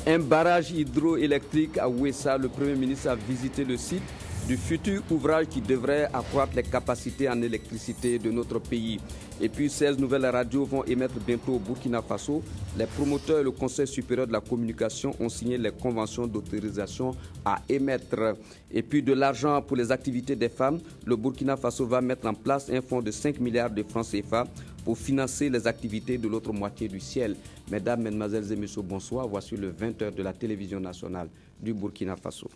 Un barrage hydroélectrique à Ouessa, le Premier ministre a visité le site du futur ouvrage qui devrait accroître les capacités en électricité de notre pays. Et puis 16 nouvelles radios vont émettre bientôt au Burkina Faso. Les promoteurs et le Conseil supérieur de la communication ont signé les conventions d'autorisation à émettre. Et puis de l'argent pour les activités des femmes. Le Burkina Faso va mettre en place un fonds de 5 milliards de francs CFA pour financer les activités de l'autre moitié du ciel. Mesdames, Mesdemoiselles et Messieurs, bonsoir. Voici le 20h de la télévision nationale du Burkina Faso.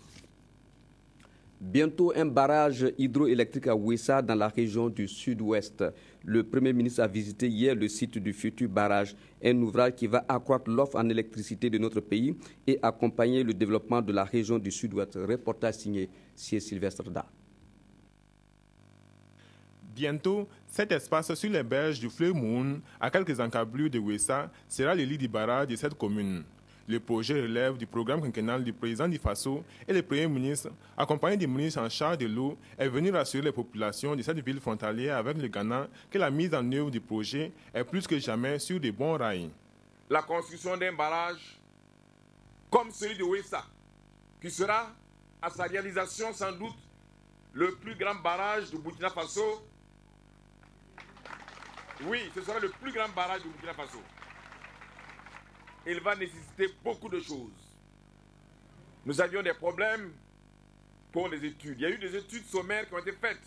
Bientôt un barrage hydroélectrique à Ouessa dans la région du sud-ouest. Le Premier ministre a visité hier le site du futur barrage, un ouvrage qui va accroître l'offre en électricité de notre pays et accompagner le développement de la région du sud-ouest. Reportage signé Sylvestre Da. Bientôt, cet espace sur les berges du fleuve Moun, à quelques encablures de Ouessa, sera le lit du barrage de cette commune. Le projet relève du programme quinquennal du président du Faso et le Premier ministre, accompagné du ministre en charge de l'eau, est venu rassurer les populations de cette ville frontalière avec le Ghana que la mise en œuvre du projet est plus que jamais sur de bons rails. La construction d'un barrage comme celui de Ouessa, qui sera à sa réalisation sans doute le plus grand barrage du Burkina Faso. Oui, ce sera le plus grand barrage du Burkina Faso. Il va nécessiter beaucoup de choses. Nous avions des problèmes pour les études. Il y a eu des études sommaires qui ont été faites.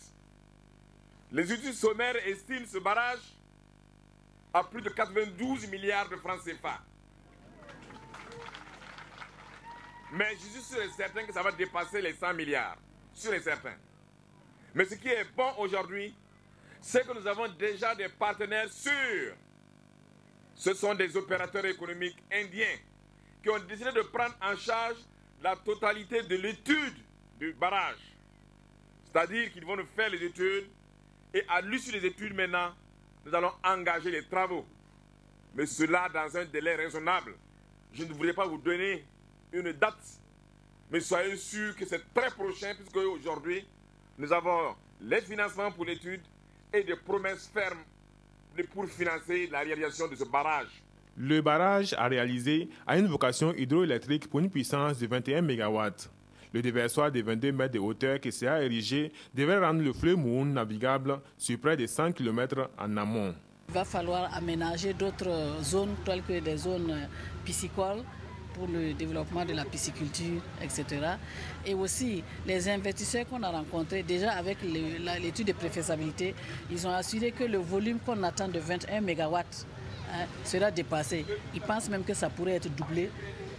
Les études sommaires estiment ce barrage à plus de 92 milliards de francs CFA. Mais je suis sûr et certain que ça va dépasser les 100 milliards. Sûr et certain. Mais ce qui est bon aujourd'hui, c'est que nous avons déjà des partenaires sûrs. Ce sont des opérateurs économiques indiens qui ont décidé de prendre en charge la totalité de l'étude du barrage. C'est-à-dire qu'ils vont nous faire les études et à l'issue des études maintenant, nous allons engager les travaux. Mais cela dans un délai raisonnable. Je ne voudrais pas vous donner une date, mais soyez sûrs que c'est très prochain puisque aujourd'hui, nous avons les financements pour l'étude et des promesses fermes pour financer la réalisation de ce barrage. Le barrage à réaliser a une vocation hydroélectrique pour une puissance de 21 MW. Le déversoir de 22 mètres de hauteur qui sera érigé devrait rendre le fleuve Moun navigable sur près de 100 km en amont. Il va falloir aménager d'autres zones telles que des zones piscicoles pour le développement de la pisciculture, etc. Et aussi, les investisseurs qu'on a rencontrés, déjà avec l'étude de préfaisabilité, ils ont assuré que le volume qu'on attend de 21 MW sera dépassé. Ils pensent même que ça pourrait être doublé.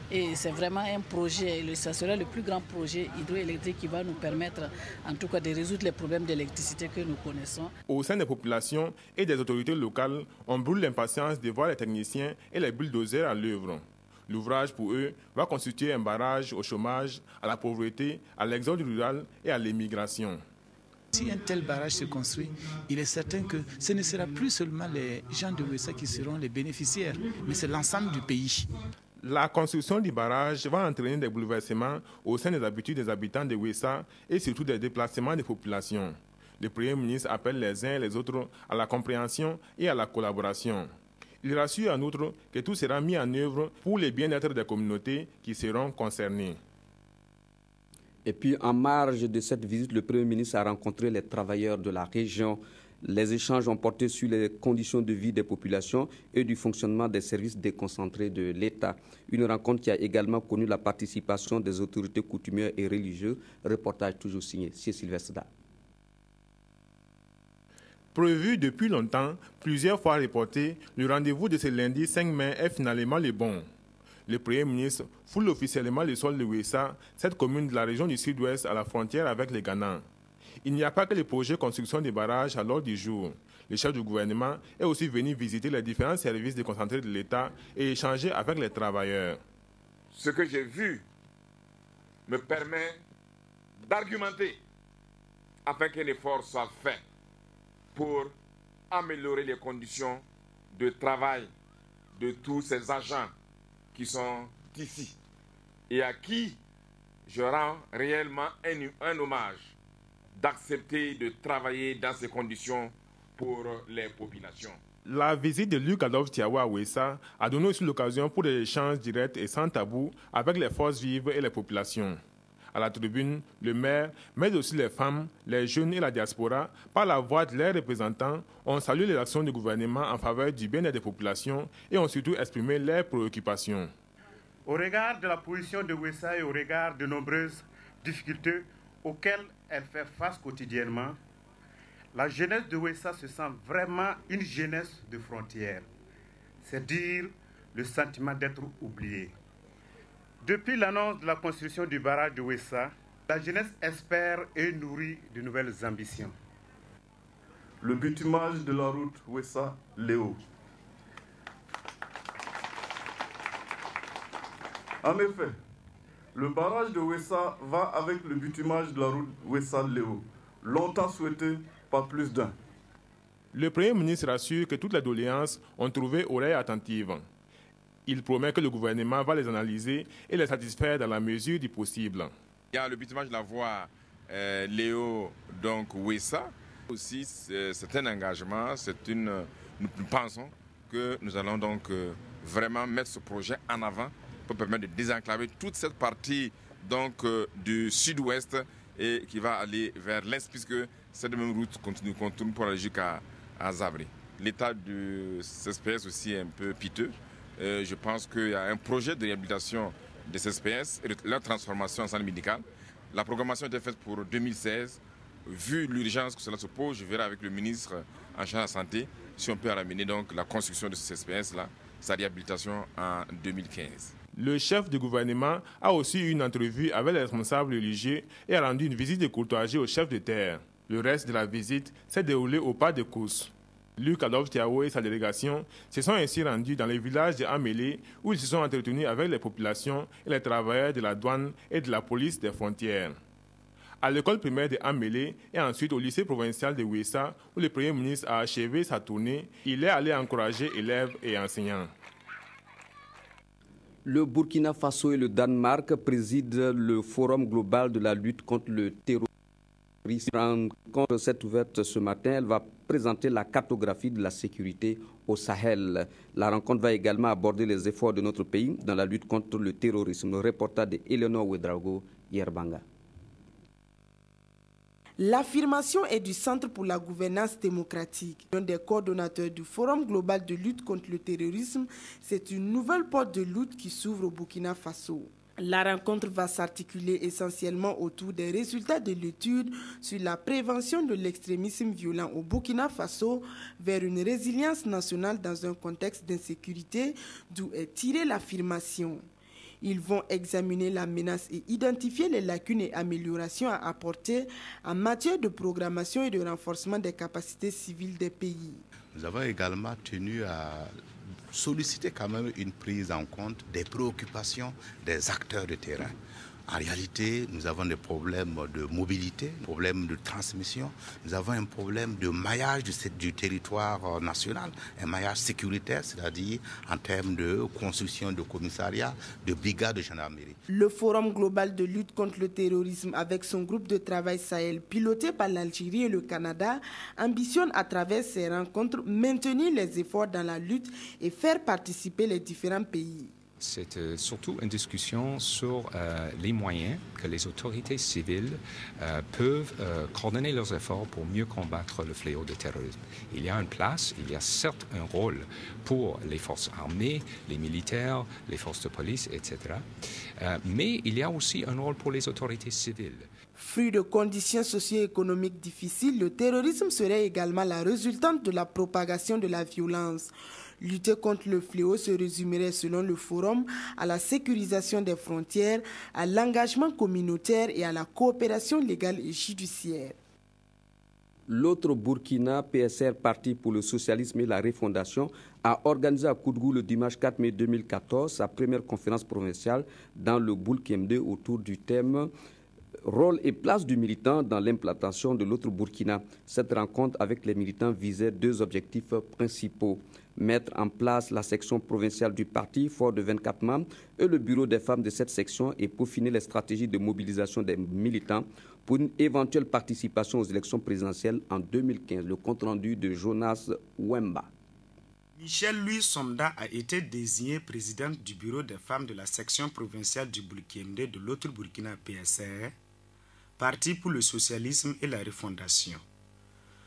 Et c'est vraiment un projet, ça sera le plus grand projet hydroélectrique qui va nous permettre, en tout cas, de résoudre les problèmes d'électricité que nous connaissons. Au sein des populations et des autorités locales, on brûle l'impatience de voir les techniciens et les bulldozers à l'œuvre. L'ouvrage, pour eux, va constituer un barrage au chômage, à la pauvreté, à l'exode rural et à l'immigration. Si un tel barrage se construit, il est certain que ce ne sera plus seulement les gens de Ouessa qui seront les bénéficiaires, mais c'est l'ensemble du pays. La construction du barrage va entraîner des bouleversements au sein des habitudes des habitants de Ouessa et surtout des déplacements des populations. Le Premier ministre appelle les uns et les autres à la compréhension et à la collaboration. Il rassure en outre que tout sera mis en œuvre pour le bien-être des communautés qui seront concernées. Et puis, en marge de cette visite, le Premier ministre a rencontré les travailleurs de la région. Les échanges ont porté sur les conditions de vie des populations et du fonctionnement des services déconcentrés de l'État. Une rencontre qui a également connu la participation des autorités coutumières et religieuses. Reportage toujours signé Sylvestre Da. Prévu depuis longtemps, plusieurs fois reporté, le rendez-vous de ce lundi 5 mai est finalement le bon. Le Premier ministre foule officiellement le sol de Ouessa, cette commune de la région du sud-ouest à la frontière avec le Ghana. Il n'y a pas que le projet de construction des barrages à l'ordre du jour. Le chef du gouvernement est aussi venu visiter les différents services déconcentrés de l'État et échanger avec les travailleurs. Ce que j'ai vu me permet d'argumenter afin qu'un effort soit fait pour améliorer les conditions de travail de tous ces agents qui sont ici et à qui je rends réellement un hommage d'accepter de travailler dans ces conditions pour les populations. La visite de Luc Adolphe Thiaw à Ouessa a donné aussi l'occasion pour des échanges directs et sans tabou avec les forces vives et les populations. À la tribune, le maire, mais aussi les femmes, les jeunes et la diaspora, par la voix de leurs représentants, ont salué les actions du gouvernement en faveur du bien-être des populations et ont surtout exprimé leurs préoccupations. Au regard de la position de Ouessa et au regard de nombreuses difficultés auxquelles elle fait face quotidiennement, la jeunesse de Ouessa se sent vraiment une jeunesse de frontières, c'est dire le sentiment d'être oublié. Depuis l'annonce de la construction du barrage de Ouessa, la jeunesse espère et nourrit de nouvelles ambitions. Le bitumage de la route Ouessa-Léo. En effet, le barrage de Ouessa va avec le bitumage de la route Ouessa-Léo, longtemps souhaité par plus d'un. Le Premier ministre assure que toutes les doléances ont trouvé oreille attentive. Il promet que le gouvernement va les analyser et les satisfaire dans la mesure du possible. Il y a le bitumage de la voie Léo, donc Ouessa. Aussi, c'est un engagement, nous pensons que nous allons donc vraiment mettre ce projet en avant pour permettre de désenclaver toute cette partie donc, du sud-ouest et qui va aller vers l'est, puisque cette même route continue pour aller jusqu'à Zabri. L'état de CSPS aussi est un peu piteux. Je pense qu'il y a un projet de réhabilitation des CSPS et de leur transformation en centre médical. La programmation était faite pour 2016. Vu l'urgence que cela se pose, je verrai avec le ministre en charge de la santé si on peut ramener donc la construction de ce CSPS-là, sa réhabilitation en 2015. Le chef du gouvernement a aussi eu une entrevue avec les responsables religieux et a rendu une visite de courtoisie au chef de terre. Le reste de la visite s'est déroulé au pas de course. Luc Adolphe Thiaw et sa délégation se sont ainsi rendus dans les villages de Amélé où ils se sont entretenus avec les populations et les travailleurs de la douane et de la police des frontières. À l'école primaire de Amélé et ensuite au lycée provincial de Ouessa où le Premier ministre a achevé sa tournée, il est allé encourager élèves et enseignants. Le Burkina Faso et le Danemark président le Forum global de la lutte contre le terrorisme. La rencontre s'est ouverte ce matin. Elle va présenter la cartographie de la sécurité au Sahel. La rencontre va également aborder les efforts de notre pays dans la lutte contre le terrorisme. Le reportage de Eleonore Ouedraogo, Yerbanga. L'affirmation est du Centre pour la gouvernance démocratique. L'un des coordonnateurs du Forum global de lutte contre le terrorisme, c'est une nouvelle porte de lutte qui s'ouvre au Burkina Faso. La rencontre va s'articuler essentiellement autour des résultats de l'étude sur la prévention de l'extrémisme violent au Burkina Faso vers une résilience nationale dans un contexte d'insécurité, d'où est tirée l'affirmation. Ils vont examiner la menace et identifier les lacunes et améliorations à apporter en matière de programmation et de renforcement des capacités civiles des pays. Nous avons également tenu à solliciter quand même une prise en compte des préoccupations des acteurs de terrain. En réalité, nous avons des problèmes de mobilité, des problèmes de transmission, nous avons un problème de maillage du territoire national, un maillage sécuritaire, c'est-à-dire en termes de construction de commissariats, de brigades de gendarmerie. Le Forum global de lutte contre le terrorisme, avec son groupe de travail Sahel, piloté par l'Algérie et le Canada, ambitionne à travers ces rencontres maintenir les efforts dans la lutte et faire participer les différents pays. C'est surtout une discussion sur les moyens que les autorités civiles peuvent coordonner leurs efforts pour mieux combattre le fléau du terrorisme. Il y a une place, il y a certes un rôle pour les forces armées, les militaires, les forces de police, etc. Mais il y a aussi un rôle pour les autorités civiles. Fruit de conditions socio-économiques difficiles, le terrorisme serait également la résultante de la propagation de la violence. Lutter contre le fléau se résumerait, selon le Forum, à la sécurisation des frontières, à l'engagement communautaire et à la coopération légale et judiciaire. L'autre Burkina, PSR, Parti pour le socialisme et la refondation, a organisé à Koudgou le dimanche 4 mai 2014 sa première conférence provinciale dans le Boulkemde autour du thème rôle et place du militant dans l'implantation de l'autre Burkina. Cette rencontre avec les militants visait deux objectifs principaux. Mettre en place la section provinciale du parti, fort de 24 membres, et le bureau des femmes de cette section et peaufiner les stratégies de mobilisation des militants pour une éventuelle participation aux élections présidentielles en 2015. Le compte-rendu de Jonas Wemba. Michel Louis Somda a été désigné présidente du bureau des femmes de la section provinciale du Bulkiemde de l'autre Burkina PSR, Parti pour le socialisme et la refondation.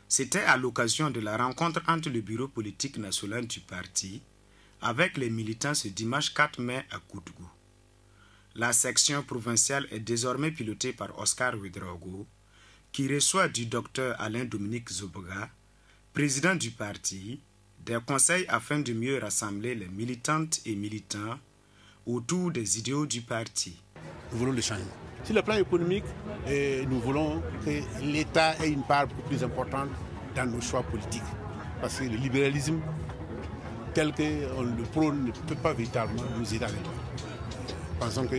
C'était à l'occasion de la rencontre entre le bureau politique national du parti avec les militants ce dimanche 4 mai à Koutgou. La section provinciale est désormais pilotée par Oscar Ouedraogo, qui reçoit du docteur Alain-Dominique Zoboga, président du parti, des conseils afin de mieux rassembler les militantes et militants autour des idéaux du parti. Nous voulons le changement. Sur le plan économique, nous voulons que l'État ait une part beaucoup plus importante dans nos choix politiques. Parce que le libéralisme, tel qu'on le prône, ne peut pas véritablement nous aider avec nous. Pensons que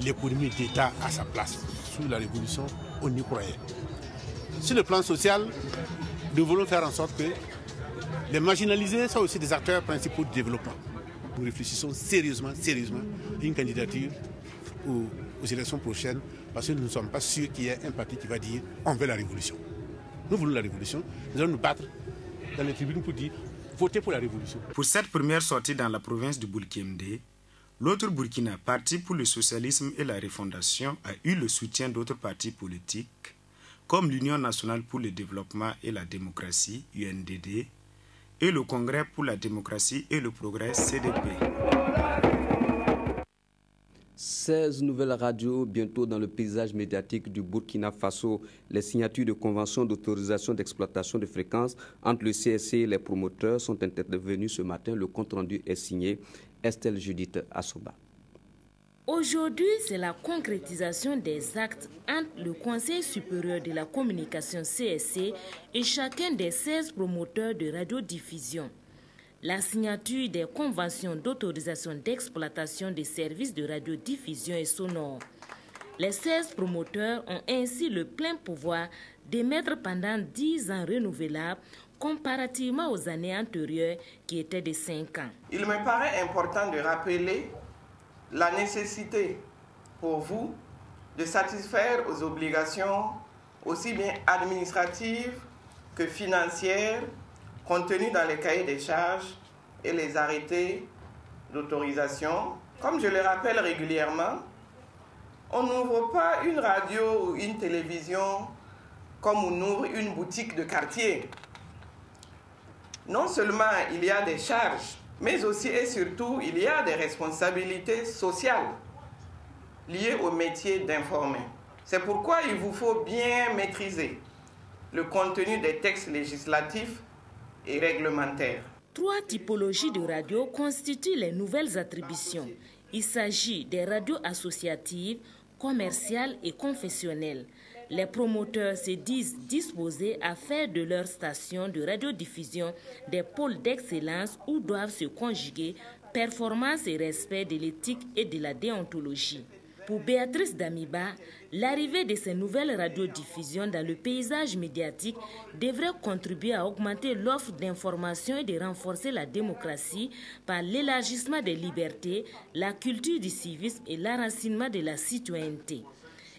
l'économie d'État a sa place. Sous la Révolution, on y croyait. Sur le plan social, nous voulons faire en sorte que les marginalisés soient aussi des acteurs principaux du développement. Nous réfléchissons sérieusement à une candidature aux élections prochaines parce que nous ne sommes pas sûrs qu'il y ait un parti qui va dire on veut la révolution. Nous voulons la révolution, nous allons nous battre dans les tribunes pour dire votez pour la révolution. Pour cette première sortie dans la province du Bulkiemde, l'autre Burkina, Parti pour le socialisme et la refondation, a eu le soutien d'autres partis politiques comme l'Union nationale pour le développement et la démocratie, UNDD, et le Congrès pour la démocratie et le progrès, CDP. 16 nouvelles radios bientôt dans le paysage médiatique du Burkina Faso. Les signatures de conventions d'autorisation d'exploitation de fréquences entre le CSC et les promoteurs sont intervenues ce matin. Le compte-rendu est signé. Estelle Judith Assoba. Aujourd'hui, c'est la concrétisation des actes entre le Conseil supérieur de la communication CSC et chacun des 16 promoteurs de radiodiffusion. La signature des conventions d'autorisation d'exploitation des services de radiodiffusion et sonore. Les 16 promoteurs ont ainsi le plein pouvoir d'émettre pendant 10 ans renouvelables comparativement aux années antérieures qui étaient de 5 ans. Il me paraît important de rappeler la nécessité pour vous de satisfaire aux obligations aussi bien administratives que financières contenues dans les cahiers des charges et les arrêtés d'autorisation. Comme je le rappelle régulièrement, on n'ouvre pas une radio ou une télévision comme on ouvre une boutique de quartier. Non seulement il y a des charges, mais aussi et surtout, il y a des responsabilités sociales liées au métier d'informer. C'est pourquoi il vous faut bien maîtriser le contenu des textes législatifs et réglementaires. 3 typologies de radios constituent les nouvelles attributions. Il s'agit des radios associatives, commerciales et confessionnelles. Les promoteurs se disent disposés à faire de leurs stations de radiodiffusion des pôles d'excellence où doivent se conjuguer performance et respect de l'éthique et de la déontologie. Pour Béatrice Damiba, l'arrivée de ces nouvelles radiodiffusions dans le paysage médiatique devrait contribuer à augmenter l'offre d'information et de renforcer la démocratie par l'élargissement des libertés, la culture du civisme et l'enracinement de la citoyenneté.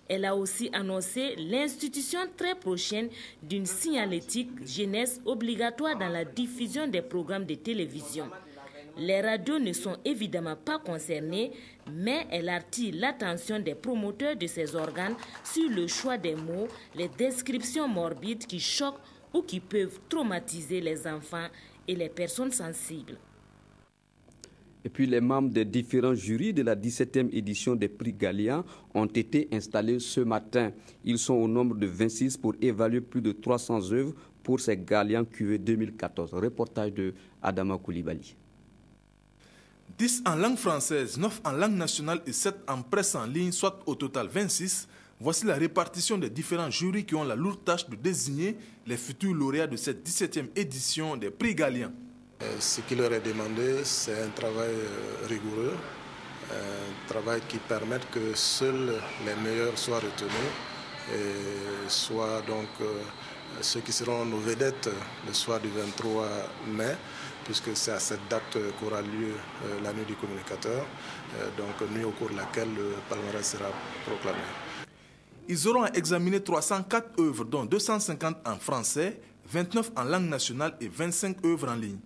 Elle a aussi annoncé l'institution très prochaine d'une signalétique jeunesse obligatoire dans la diffusion des programmes de télévision. Les radios ne sont évidemment pas concernées, mais elle attire l'attention des promoteurs de ces organes sur le choix des mots, les descriptions morbides qui choquent ou qui peuvent traumatiser les enfants et les personnes sensibles. Et puis les membres des différents jurys de la 17e édition des prix Gallia ont été installés ce matin. Ils sont au nombre de 26 pour évaluer plus de 300 œuvres pour ces Galliens QV 2014. Reportage de Adama Koulibaly. 10 en langue française, 9 en langue nationale et 7 en presse en ligne, soit au total 26. Voici la répartition des différents jurys qui ont la lourde tâche de désigner les futurs lauréats de cette 17e édition des prix Galliens. Ce qui leur est demandé, c'est un travail rigoureux, un travail qui permette que seuls les meilleurs soient retenus et soient donc ceux qui seront nos vedettes le soir du 23 mai, puisque c'est à cette date qu'aura lieu la nuit du communicateur, donc nuit au cours de laquelle le palmarès sera proclamé. Ils auront à examiner 304 œuvres, dont 250 en français, 29 en langue nationale et 25 œuvres en ligne.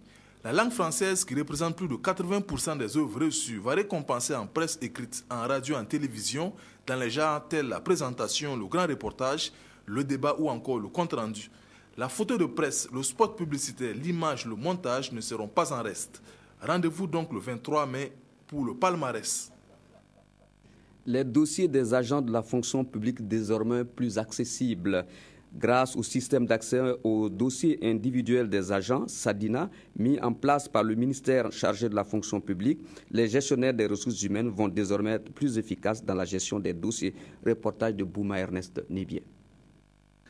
La langue française, qui représente plus de 80% des œuvres reçues, va récompenser en presse écrite, en radio, en télévision, dans les genres tels la présentation, le grand reportage, le débat ou encore le compte-rendu. La photo de presse, le spot publicitaire, l'image, le montage ne seront pas en reste. Rendez-vous donc le 23 mai pour le palmarès. Les dossiers des agents de la fonction publique désormais plus accessibles. Grâce au système d'accès aux dossiers individuels des agents, SADINA, mis en place par le ministère chargé de la fonction publique, les gestionnaires des ressources humaines vont désormais être plus efficaces dans la gestion des dossiers. Reportage de Bouma Ernest Nibier.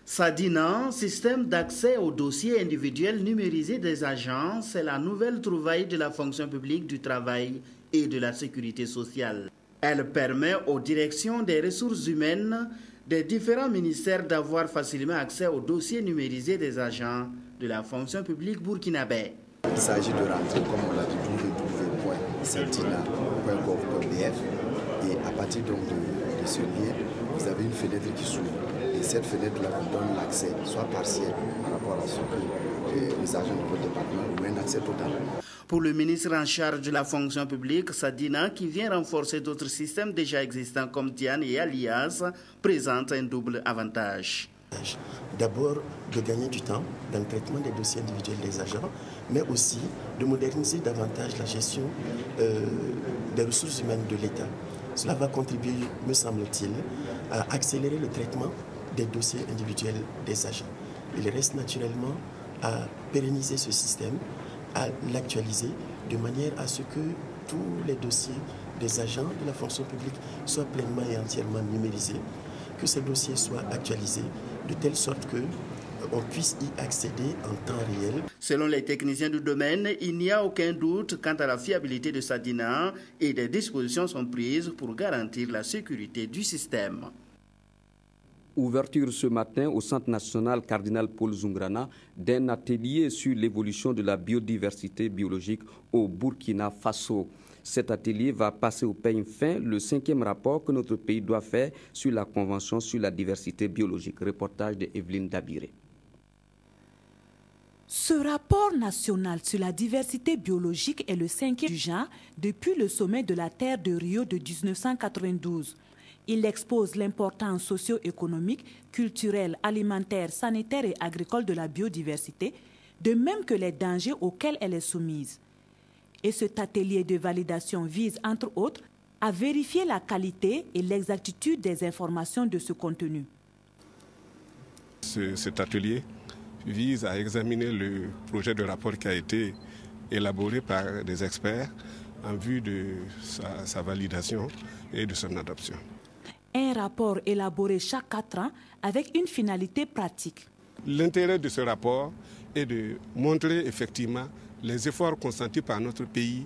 SADINA, système d'accès aux dossiers individuels numérisés des agents, c'est la nouvelle trouvaille de la fonction publique du travail et de la sécurité sociale. Elle permet aux directions des ressources humaines des différents ministères d'avoir facilement accès aux dossiers numérisés des agents de la fonction publique burkinabé. Il s'agit de rentrer, comme on l'a dit, www.sadina.gov.bf et à partir donc de ce lien, vous avez une fenêtre qui s'ouvre. Et cette fenêtre-là vous donne l'accès, soit partiel par rapport à ce que les agents de votre département ou un accès total. Pour le ministre en charge de la fonction publique, Sadina, qui vient renforcer d'autres systèmes déjà existants comme Diane et Alias, présente un double avantage. D'abord, de gagner du temps dans le traitement des dossiers individuels des agents, mais aussi de moderniser davantage la gestion des ressources humaines de l'État. Cela va contribuer, me semble-t-il, à accélérer le traitement des dossiers individuels des agents. Il reste naturellement à pérenniser ce système, à l'actualiser de manière à ce que tous les dossiers des agents de la fonction publique soient pleinement et entièrement numérisés, que ces dossiers soient actualisés de telle sorte qu'on puisse y accéder en temps réel. Selon les techniciens du domaine, il n'y a aucun doute quant à la fiabilité de SADINA et des dispositions sont prises pour garantir la sécurité du système. Ouverture ce matin au Centre national Cardinal Paul Zungrana d'un atelier sur l'évolution de la biodiversité biologique au Burkina Faso. Cet atelier va passer au peigne fin le 5e rapport que notre pays doit faire sur la Convention sur la diversité biologique. Reportage de Evelyne Dabiré. Ce rapport national sur la diversité biologique est le 5e du genre depuis le sommet de la Terre de Rio de 1992. Il expose l'importance socio-économique, culturelle, alimentaire, sanitaire et agricole de la biodiversité, de même que les dangers auxquels elle est soumise. Et cet atelier de validation vise, entre autres, à vérifier la qualité et l'exactitude des informations de ce contenu. Cet atelier vise à examiner le projet de rapport qui a été élaboré par des experts en vue de sa validation et de son adoption. Un rapport élaboré chaque 4 ans avec une finalité pratique. L'intérêt de ce rapport est de montrer effectivement les efforts consentis par notre pays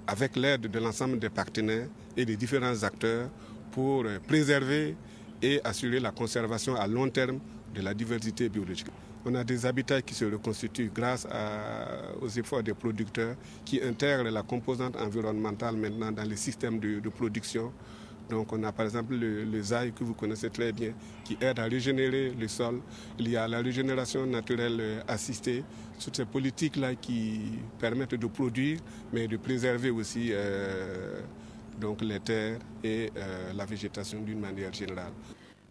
avec l'aide de l'ensemble des partenaires et des différents acteurs pour préserver et assurer la conservation à long terme de la diversité biologique. On a des habitats qui se reconstituent grâce aux efforts des producteurs qui intègrent la composante environnementale maintenant dans les systèmes de production. Donc on a par exemple le ZAI que vous connaissez très bien qui aide à régénérer le sol. Il y a la régénération naturelle assistée. Toutes ces politiques-là qui permettent de produire mais de préserver aussi donc les terres et la végétation d'une manière générale.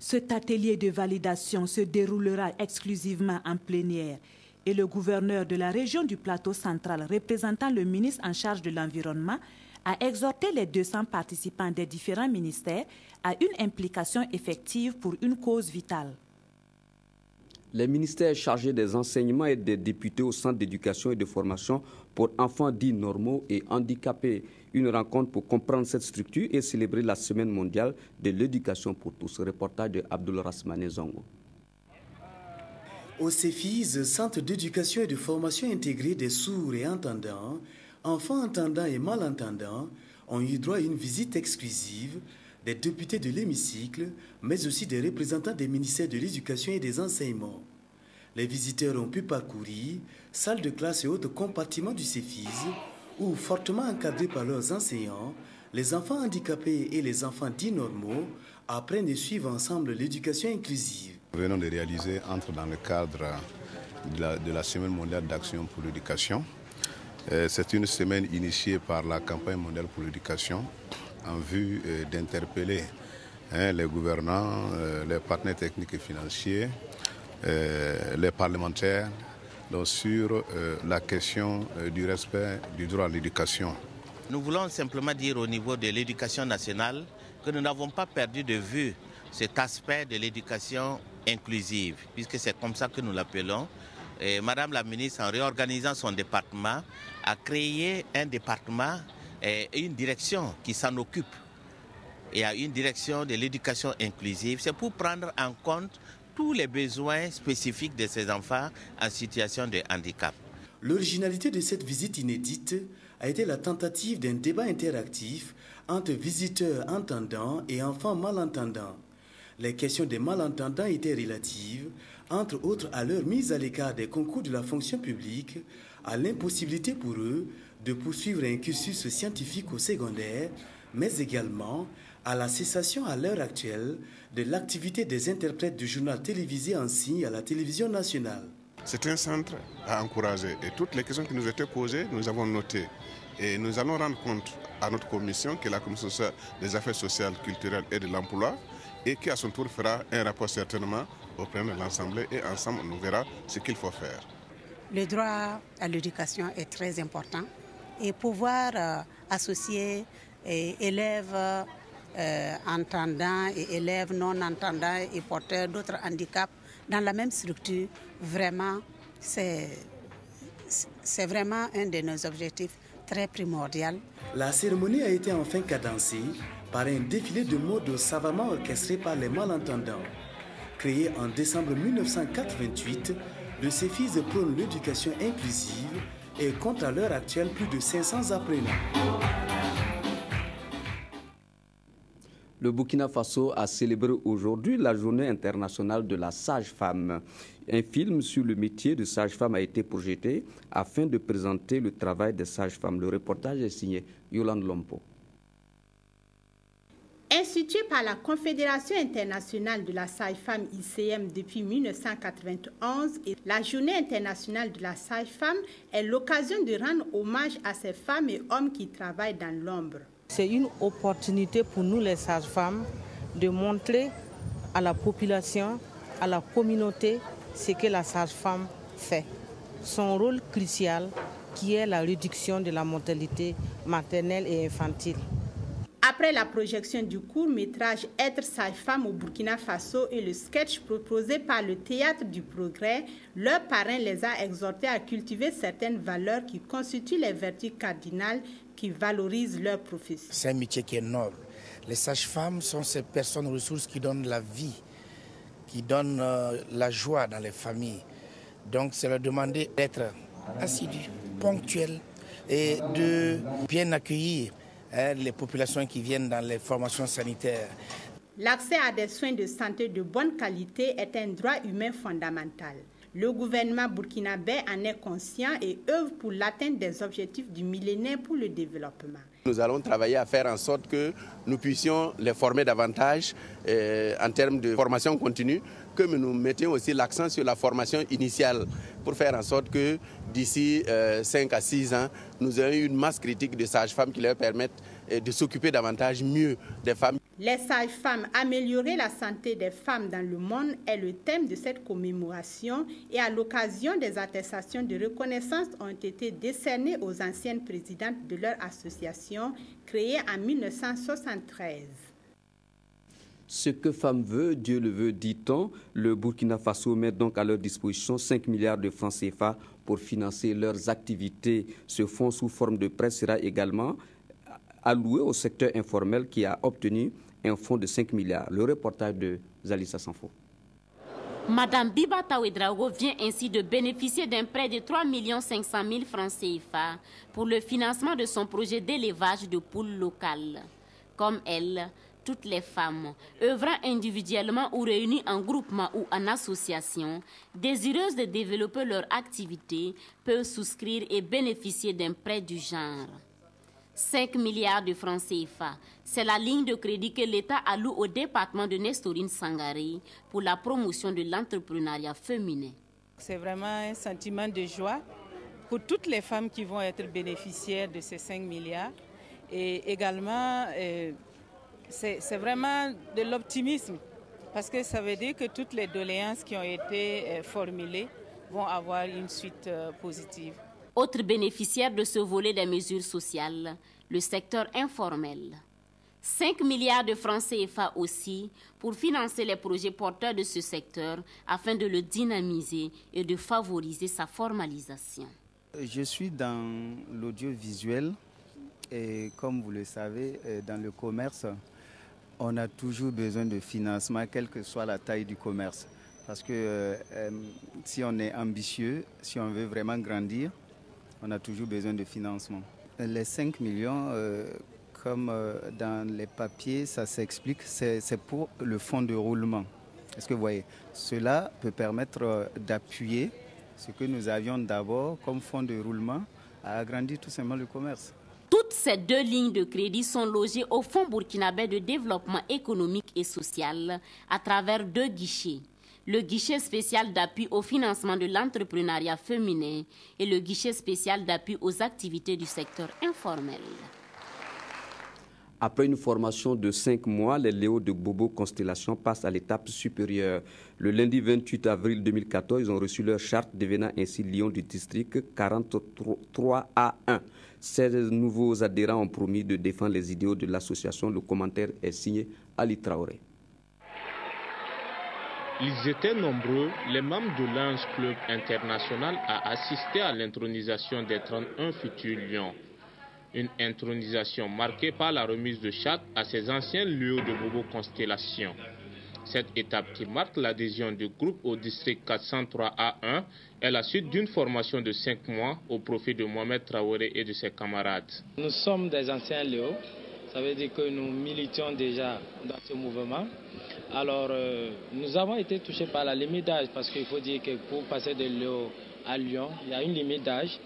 Cet atelier de validation se déroulera exclusivement en plénière et le gouverneur de la région du Plateau central représentant le ministre en charge de l'environnement a exhorté les 200 participants des différents ministères à une implication effective pour une cause vitale. Les ministères chargés des enseignements et des députés au centre d'éducation et de formation pour enfants dits normaux et handicapés. Une rencontre pour comprendre cette structure et célébrer la semaine mondiale de l'éducation pour tous. Reportage de Abdul Rasmane Zongo. Au CEFIS, Centre d'éducation et de formation intégré des sourds et entendants, enfants entendants et malentendants ont eu droit à une visite exclusive des députés de l'hémicycle, mais aussi des représentants des ministères de l'éducation et des enseignements. Les visiteurs ont pu parcourir salles de classe et autres compartiments du CEFIS où, fortement encadrés par leurs enseignants, les enfants handicapés et les enfants dits normaux apprennent et suivent ensemble l'éducation inclusive. Nous venons de réaliser, entre dans le cadre de la Semaine mondiale d'action pour l'éducation, C'est une semaine initiée par la campagne mondiale pour l'éducation en vue d'interpeller les gouvernants, les partenaires techniques et financiers, les parlementaires donc sur la question du respect du droit à l'éducation. Nous voulons simplement dire au niveau de l'éducation nationale que nous n'avons pas perdu de vue cet aspect de l'éducation inclusive, puisque c'est comme ça que nous l'appelons. Madame la ministre, en réorganisant son département, a créé un département et une direction qui s'en occupe. Il y a une direction de l'éducation inclusive. C'est pour prendre en compte tous les besoins spécifiques de ces enfants en situation de handicap. L'originalité de cette visite inédite a été la tentative d'un débat interactif entre visiteurs entendants et enfants malentendants. Les questions des malentendants étaient relatives, entre autres à leur mise à l'écart des concours de la fonction publique, à l'impossibilité pour eux de poursuivre un cursus scientifique au secondaire, mais également à la cessation à l'heure actuelle de l'activité des interprètes du journal télévisé en signe à la télévision nationale. C'est un centre à encourager et toutes les questions qui nous étaient posées, nous avons noté. Et nous allons rendre compte à notre commission, qui est la commission des affaires sociales, culturelles et de l'emploi, et qui à son tour fera un rapport certainement auprès de l'Assemblée et ensemble on verra ce qu'il faut faire. Le droit à l'éducation est très important et pouvoir associer élèves entendants et élèves non entendants et porteurs d'autres handicaps dans la même structure, vraiment, c'est vraiment un de nos objectifs très primordial. La cérémonie a été enfin cadencée par un défilé de modes savamment orchestré par les malentendants. Créé en décembre 1988, le CEFIS prône l'éducation inclusive et compte à l'heure actuelle plus de 500 apprenants. Le Burkina Faso a célébré aujourd'hui la journée internationale de la sage-femme. Un film sur le métier de sage-femme a été projeté afin de présenter le travail des sages-femmes. Le reportage est signé Yolande Lompo. Instituée par la Confédération internationale de la sage-femme ICM depuis 1991, la Journée internationale de la sage-femme est l'occasion de rendre hommage à ces femmes et hommes qui travaillent dans l'ombre. C'est une opportunité pour nous les sages-femmes de montrer à la population, à la communauté, ce que la sage-femme fait. Son rôle crucial qui est la réduction de la mortalité maternelle et infantile. Après la projection du court-métrage Être sage-femme au Burkina Faso et le sketch proposé par le Théâtre du Progrès, leur parrain les a exhortés à cultiver certaines valeurs qui constituent les vertus cardinales qui valorisent leur profession. C'est un métier qui est noble. Les sages-femmes sont ces personnes ressources qui donnent la vie, qui donnent la joie dans les familles. Donc c'est leur demander d'être assidus, ponctuels et de bien accueillir les populations qui viennent dans les formations sanitaires. L'accès à des soins de santé de bonne qualité est un droit humain fondamental. Le gouvernement burkinabé en est conscient et œuvre pour l'atteinte des objectifs du millénaire pour le développement. Nous allons travailler à faire en sorte que nous puissions les former davantage en termes de formation continue, que nous mettions aussi l'accent sur la formation initiale pour faire en sorte que d'ici 5 à 6 ans, nous ayons une masse critique de sages-femmes qui leur permettent de s'occuper davantage mieux des femmes. Les sages-femmes, améliorer la santé des femmes dans le monde est le thème de cette commémoration et à l'occasion des attestations de reconnaissance ont été décernées aux anciennes présidentes de leur association créée en 1973. Ce que femme veut, Dieu le veut, dit-on. Le Burkina Faso met donc à leur disposition 5 milliards de francs CFA pour financer leurs activités. Ce fonds sous forme de prêt sera également alloué au secteur informel qui a obtenu un fonds de 5 milliards. Le reportage de Zalissa Sanfo. Madame Biba Taouedraogo vient ainsi de bénéficier d'un prêt de 3 500 000 francs CFA pour le financement de son projet d'élevage de poules locales. Comme elle, toutes les femmes, œuvrant individuellement ou réunies en groupement ou en association, désireuses de développer leur activité, peuvent souscrire et bénéficier d'un prêt du genre. 5 milliards de francs CFA, c'est la ligne de crédit que l'État alloue au département de Nestorine Sangaré pour la promotion de l'entrepreneuriat féminin. C'est vraiment un sentiment de joie pour toutes les femmes qui vont être bénéficiaires de ces 5 milliards. Et également, c'est vraiment de l'optimisme, parce que ça veut dire que toutes les doléances qui ont été formulées vont avoir une suite positive. Autre bénéficiaire de ce volet des mesures sociales, le secteur informel. 5 milliards de francs CFA aussi pour financer les projets porteurs de ce secteur afin de le dynamiser et de favoriser sa formalisation. Je suis dans l'audiovisuel et comme vous le savez, dans le commerce, on a toujours besoin de financement, quelle que soit la taille du commerce. Parce que si on est ambitieux, si on veut vraiment grandir, on a toujours besoin de financement. Les 5 millions, comme dans les papiers, ça s'explique, c'est pour le fonds de roulement. Est-ce que vous voyez? Cela peut permettre d'appuyer ce que nous avions d'abord comme fonds de roulement à agrandir tout simplement le commerce. Toutes ces 2 lignes de crédit sont logées au Fonds burkinabé de développement économique et social à travers 2 guichets. Le guichet spécial d'appui au financement de l'entrepreneuriat féminin et le guichet spécial d'appui aux activités du secteur informel. Après une formation de 5 mois, les Léos de Bobo Constellation passent à l'étape supérieure. Le lundi 28 avril 2014, ils ont reçu leur charte, devenant ainsi Lions du district 43A1. 16 nouveaux adhérents ont promis de défendre les idéaux de l'association. Le commentaire est signé Ali Traoré. Ils étaient nombreux, les membres de l'Ange Club International, à assister à l'intronisation des 31 futurs Lions. Une intronisation marquée par la remise de chartes à ces anciens lieux de Bobo Constellation. Cette étape qui marque l'adhésion du groupe au district 403A1 est la suite d'une formation de 5 mois au profit de Mohamed Traoré et de ses camarades. Nous sommes des anciens Léo, ça veut dire que nous militions déjà dans ce mouvement. Alors, nous avons été touchés par la limite d'âge parce qu'il faut dire que pour passer de Léo à Lyon, il y a une limite d'âge.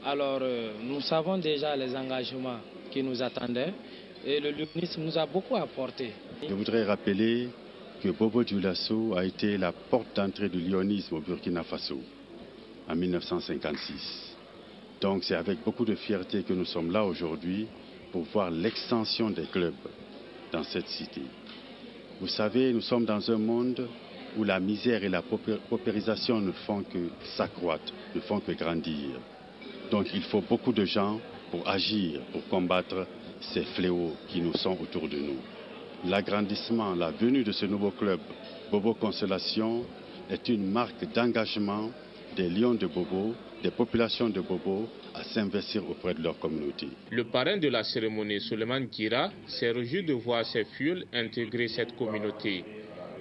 Alors, nous savons déjà les engagements qui nous attendaient et le lyonisme nous a beaucoup apporté. Je voudrais rappeler que Bobo Dioulasso a été la porte d'entrée du lyonisme au Burkina Faso en 1956. Donc, c'est avec beaucoup de fierté que nous sommes là aujourd'hui pour voir l'extension des clubs dans cette cité. Vous savez, nous sommes dans un monde où la misère et la paupérisation ne font que s'accroître, ne font que grandir. Donc il faut beaucoup de gens pour agir, pour combattre ces fléaux qui nous sont autour de nous. L'agrandissement, la venue de ce nouveau club, Bobo Constellation, est une marque d'engagement des Lions de Bobo, des populations de Bobo, à s'investir auprès de leur communauté. Le parrain de la cérémonie, Souleymane Gira, s'est réjoui de voir ses fioles intégrer cette communauté.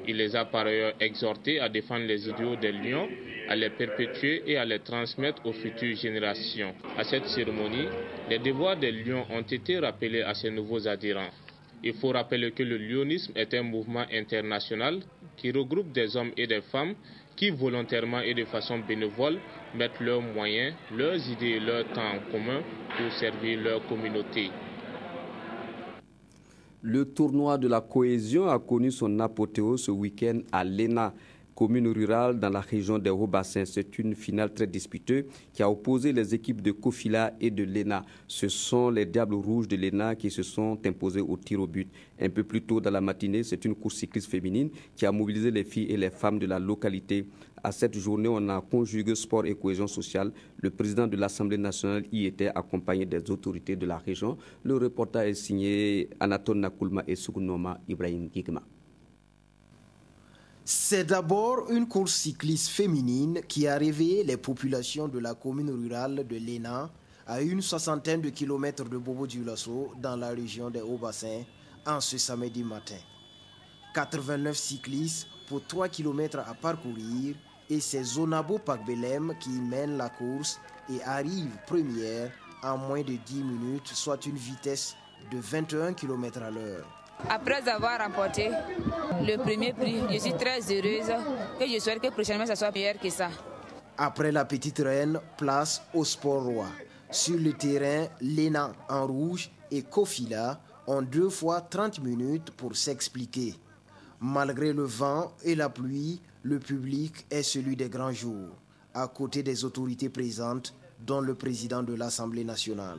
Il les a par ailleurs exhortés à défendre les idéaux des Lions, à les perpétuer et à les transmettre aux futures générations. À cette cérémonie, les devoirs des Lions ont été rappelés à ces nouveaux adhérents. Il faut rappeler que le lyonisme est un mouvement international qui regroupe des hommes et des femmes qui volontairement et de façon bénévole mettent leurs moyens, leurs idées et leur temps en commun pour servir leur communauté. Le tournoi de la cohésion a connu son apothéose ce week-end à Léna, commune rurale dans la région des Hauts-Bassins. C'est une finale très disputée qui a opposé les équipes de Kofila et de Léna. Ce sont les Diables Rouges de Léna qui se sont imposés au tir au but. Un peu plus tôt dans la matinée, c'est une course cycliste féminine qui a mobilisé les filles et les femmes de la localité. À cette journée, on a conjugué sport et cohésion sociale. Le président de l'Assemblée nationale y était accompagné des autorités de la région. Le reportage est signé Anatole Nakoulma et Soukounoma Ibrahim Gigma. C'est d'abord une course cycliste féminine qui a réveillé les populations de la commune rurale de Léna, à une 60aine de kilomètres de Bobo Dioulasso, dans la région des Hauts-Bassins, en ce samedi matin. 89 cyclistes pour 3 km à parcourir et c'est Zonabo Pakbelem qui mène la course et arrive première en moins de 10 minutes, soit une vitesse de 21 km à l'heure. Après avoir remporté le premier prix, je suis très heureuse et je souhaite que prochainement ça soit meilleur que ça. Après la petite reine, place au sport roi. Sur le terrain, Léna en rouge et Kofila ont 2 fois 30 minutes pour s'expliquer. Malgré le vent et la pluie, le public est celui des grands jours. À côté des autorités présentes, dont le président de l'Assemblée nationale.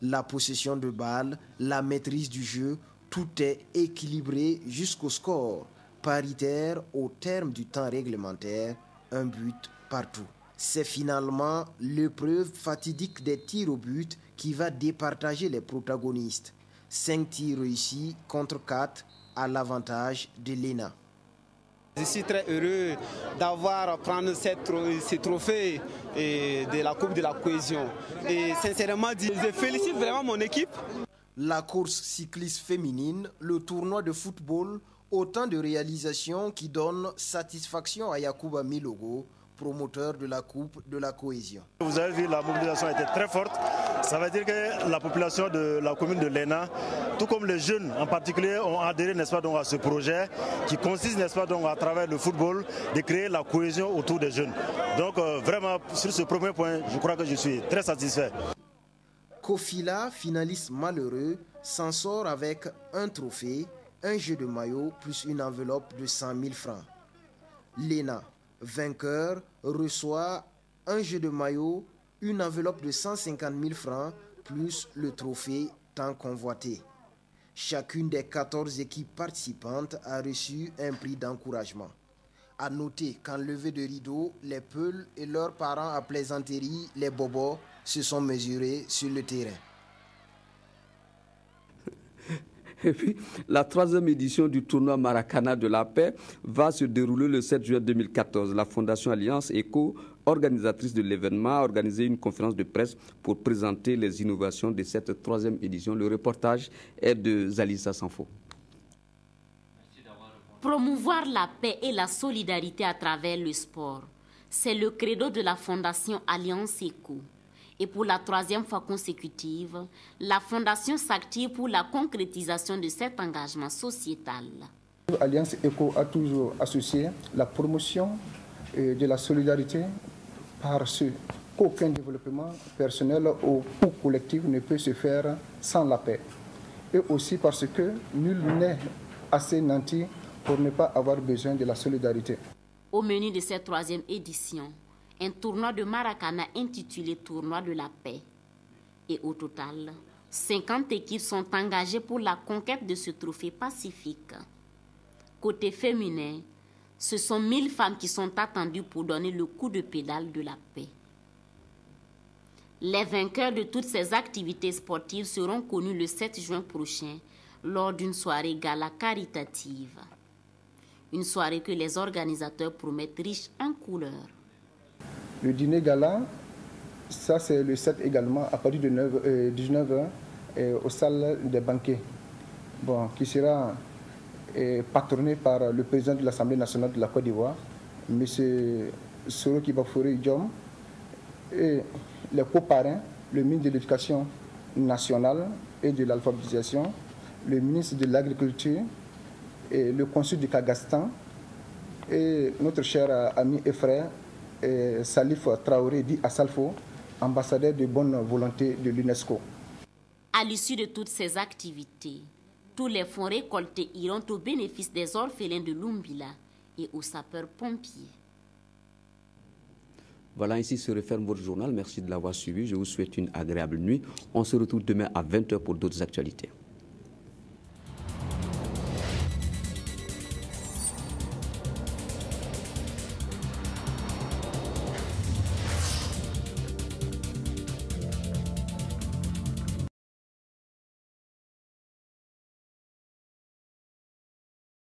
La possession de balles, la maîtrise du jeu, tout est équilibré jusqu'au score, paritaire au terme du temps réglementaire, un but partout. C'est finalement l'épreuve fatidique des tirs au but qui va départager les protagonistes. 5 tirs réussis contre 4 à l'avantage de l'ENA. Je suis très heureux d'avoir pris ce trophée de la Coupe de la Cohésion. Et sincèrement, je félicite vraiment mon équipe. La course cycliste féminine, le tournoi de football, autant de réalisations qui donnent satisfaction à Yacouba Milogo, promoteur de la Coupe de la Cohésion. Vous avez vu, la mobilisation était très forte. Ça veut dire que la population de la commune de l'ENA, tout comme les jeunes en particulier, ont adhéré, n'est-ce pas, donc, à ce projet qui consiste, n'est-ce pas, donc, à travers le football, de créer la cohésion autour des jeunes. Donc vraiment, sur ce premier point, je crois que je suis très satisfait. Kofila, finaliste malheureux, s'en sort avec un trophée, un jeu de maillot plus une enveloppe de 100 000 francs. L'ENA, vainqueur, reçoit un jeu de maillot, une enveloppe de 150 000 francs plus le trophée tant convoité. Chacune des 14 équipes participantes a reçu un prix d'encouragement. À noter qu'en levée de rideau, les Peuls et leurs parents à plaisanterie, les bobos, se sont mesurés sur le terrain. Et puis, la 3e édition du tournoi Maracana de la paix va se dérouler le 7 juin 2014. La Fondation Alliance Eco, organisatrice de l'événement, a organisé une conférence de presse pour présenter les innovations de cette 3e édition. Le reportage est de Zalissa Sanfo. Promouvoir la paix et la solidarité à travers le sport, c'est le credo de la Fondation Alliance Eco. Et pour la 3e fois consécutive, la Fondation s'active pour la concrétisation de cet engagement sociétal. Alliance Eco a toujours associé la promotion de la solidarité par ce qu'aucun développement personnel ou collectif ne peut se faire sans la paix. Et aussi parce que nul n'est assez nanti pour ne pas avoir besoin de la solidarité. Au menu de cette 3e édition, un tournoi de Maracana intitulé Tournoi de la paix. Et au total, 50 équipes sont engagées pour la conquête de ce trophée pacifique. Côté féminin, ce sont 1000 femmes qui sont attendues pour donner le coup de pédale de la paix. Les vainqueurs de toutes ces activités sportives seront connus le 7 juin prochain lors d'une soirée gala caritative. Une soirée que les organisateurs promettent riche en couleurs. Le dîner gala, ça c'est le 7 également, à partir de 19h aux salles des banquets, qui sera patronné par le président de l'Assemblée nationale de la Côte d'Ivoire, M. Soroki Bafori Diom, et les coparrains, le ministre de l'Éducation nationale et de l'alphabétisation, le ministre de l'Agriculture, et le consul du Kazakhstan, et notre cher ami et frère, Salif Traoré dit Assalfo, ambassadeur de bonne volonté de l'UNESCO. À l'issue de toutes ces activités, tous les fonds récoltés iront au bénéfice des orphelins de Lumbila et aux sapeurs-pompiers. Voilà, ici se referme votre journal. Merci de l'avoir suivi. Je vous souhaite une agréable nuit. On se retrouve demain à 20h pour d'autres actualités.